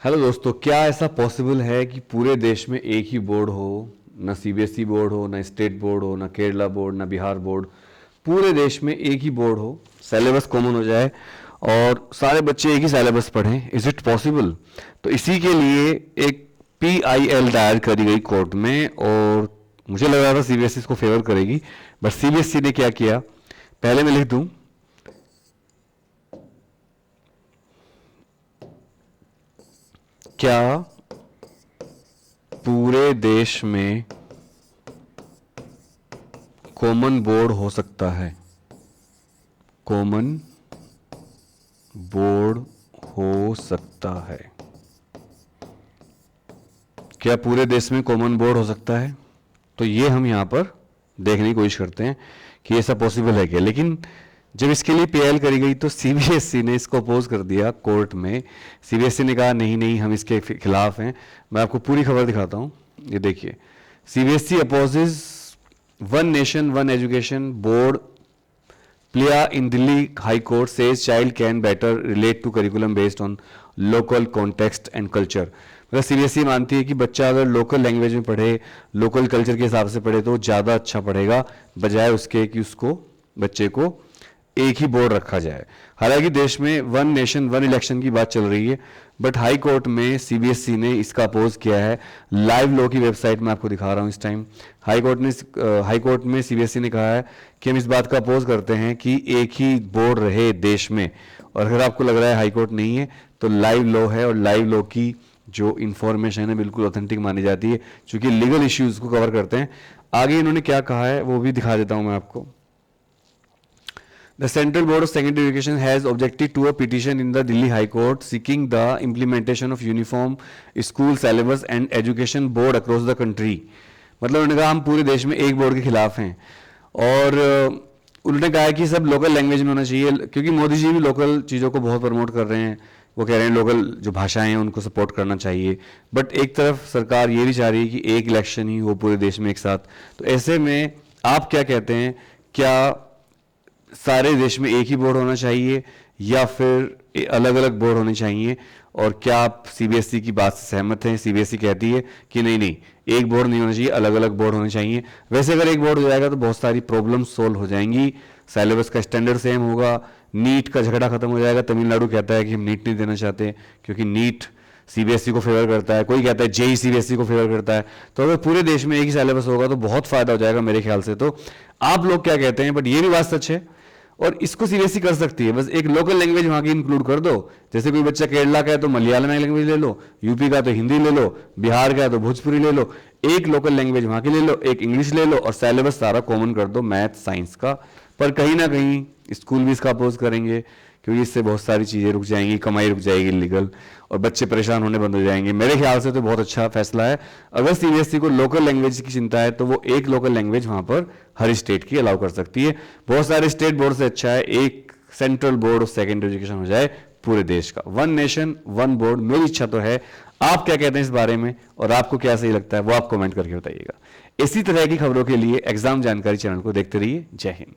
Hello दोस्तों, क्या ऐसा पॉसिबल है कि पूरे देश में एक ही बोर्ड हो? ना सीबीएसई बोर्ड हो, ना स्टेट बोर्ड हो, ना केरला बोर्ड, ना बिहार बोर्ड। पूरे देश में एक ही बोर्ड हो, सिलेबस कॉमन हो जाए और सारे बच्चे एक ही सिलेबस पढ़ें। Is it possible? तो इसी के लिए एक PIL दायर करी गई कोर्ट में, और मुझे लग रहा था सीबीएसई इसको फेवर करेगी, बट सीबीएसई ने क्या किया, पहले मैं लिख दूं, क्या पूरे देश में कॉमन बोर्ड हो सकता है? कॉमन बोर्ड हो सकता है। क्या पूरे देश में कॉमन बोर्ड हो सकता है? तो ये हम यहां पर देखने की कोशिश करते हैं कि ऐसा पॉसिबल है क्या। लेकिन जब इसके लिए PIL करी गई तो सीबीएसई ने इसको अपोज कर दिया कोर्ट में। सीबीएसई ने कहा नहीं नहीं, हम इसके खिलाफ हैं। मैं आपको पूरी खबर दिखाता हूं, ये देखिए। CBSE opposes one nation one education board Plia in Delhi High Court says child can better relate to curriculum based on local context and culture। मतलब सीबीएसई मानती है कि बच्चा अगर लोकल लैंग्वेज में पढ़े, लोकल कल्चर के हिसाब से पढ़े तो ज़्यादा अच्छा पढ़ेगा, बजाय उसके कि उसको बच्चे को एक ही बोर्ड रखा जाए। हालांकि देश में वन नेशन वन इलेक्शन की बात चल रही है, बट हाई कोर्ट में सीबीएसई ने इसका अपोज किया है। लाइव लॉ की वेबसाइट में आपको दिखा रहा हूं इस टाइम। हाई कोर्ट में सीबीएसई ने कहा है कि हम इस बात का अपोज करते हैं कि एक ही बोर्ड रहे देश में। और अगर आपको लग रहा है हाई कोर्ट नहीं है, तो लाइव लॉ है, और लाइव लॉ की जो इंफॉर्मेशन है बिल्कुल ऑथेंटिक मानी जाती है, क्योंकि लीगल इश्यूज को कवर करते हैं। आगे इन्होंने क्या कहा है वो भी दिखा देता हूं मैं आपको। The Central Board of Secondary Education has objected to a petition in the Delhi High Court seeking the implementation of uniform school syllabus and education board across the country। मतलब उन्होंने कहा हम पूरे देश में एक बोर्ड के खिलाफ हैं, और उन्होंने कहा है कि सब लोकल लैंग्वेज में होना चाहिए, क्योंकि मोदी जी भी लोकल चीज़ों को बहुत प्रमोट कर रहे हैं। वो कह रहे हैं लोकल जो भाषाएं हैं उनको सपोर्ट करना चाहिए, बट एक तरफ सरकार ये भी चाह रही है कि एक इलेक्शन ही हो पूरे देश में एक साथ। तो ऐसे में आप क्या कहते हैं, क्या सारे देश में एक ही बोर्ड होना चाहिए या फिर अलग अलग बोर्ड होने चाहिए? और क्या आप सीबीएसई की बात से सहमत हैं? सीबीएसई कहती है कि नहीं नहीं, एक बोर्ड नहीं होना चाहिए, अलग अलग बोर्ड होने चाहिए। वैसे अगर एक बोर्ड हो जाएगा तो बहुत सारी प्रॉब्लम सोल्व हो जाएंगी, सिलेबस का स्टैंडर्ड सेम होगा, नीट का झगड़ा खत्म हो जाएगा। तमिलनाडु कहता है कि हम नीट नहीं देना चाहते क्योंकि नीट सीबीएसई को फेवर करता है, कोई कहता है जेई सीबीएसई को फेवर करता है। तो अगर पूरे देश में एक ही सिलेबस होगा तो बहुत फायदा हो जाएगा मेरे ख्याल से। तो आप लोग क्या कहते हैं? बट ये भी बात सच है, और इसको सीबीएसई कर सकती है, बस एक लोकल लैंग्वेज वहां की इंक्लूड कर दो। जैसे कोई बच्चा केरला का है तो मलयालम लैंग्वेज ले लो, यूपी का तो हिंदी ले लो, बिहार का है तो भोजपुरी ले लो। एक लोकल लैंग्वेज वहां की ले लो, एक इंग्लिश ले लो, और सिलेबस सारा कॉमन कर दो मैथ साइंस का। पर कहीं ना कहीं स्कूल भी इसका अपोज करेंगे, क्योंकि इससे बहुत सारी चीज़ें रुक जाएंगी, कमाई रुक जाएगी लीगल, और बच्चे परेशान होने बंद हो जाएंगे। मेरे ख्याल से तो बहुत अच्छा फैसला है। अगर सीबीएसई को लोकल लैंग्वेज की चिंता है तो वो एक लोकल लैंग्वेज वहां पर हर स्टेट की अलाउ कर सकती है। बहुत सारे स्टेट बोर्ड से अच्छा है एक central board of secondary education हो जाए पूरे देश का। वन नेशन वन बोर्ड मेरी इच्छा तो है। आप क्या कहते हैं इस बारे में, और आपको क्या सही लगता है वो आप कमेंट करके बताइएगा। इसी तरह की खबरों के लिए एग्जाम जानकारी चैनल को देखते रहिए। जय हिंद।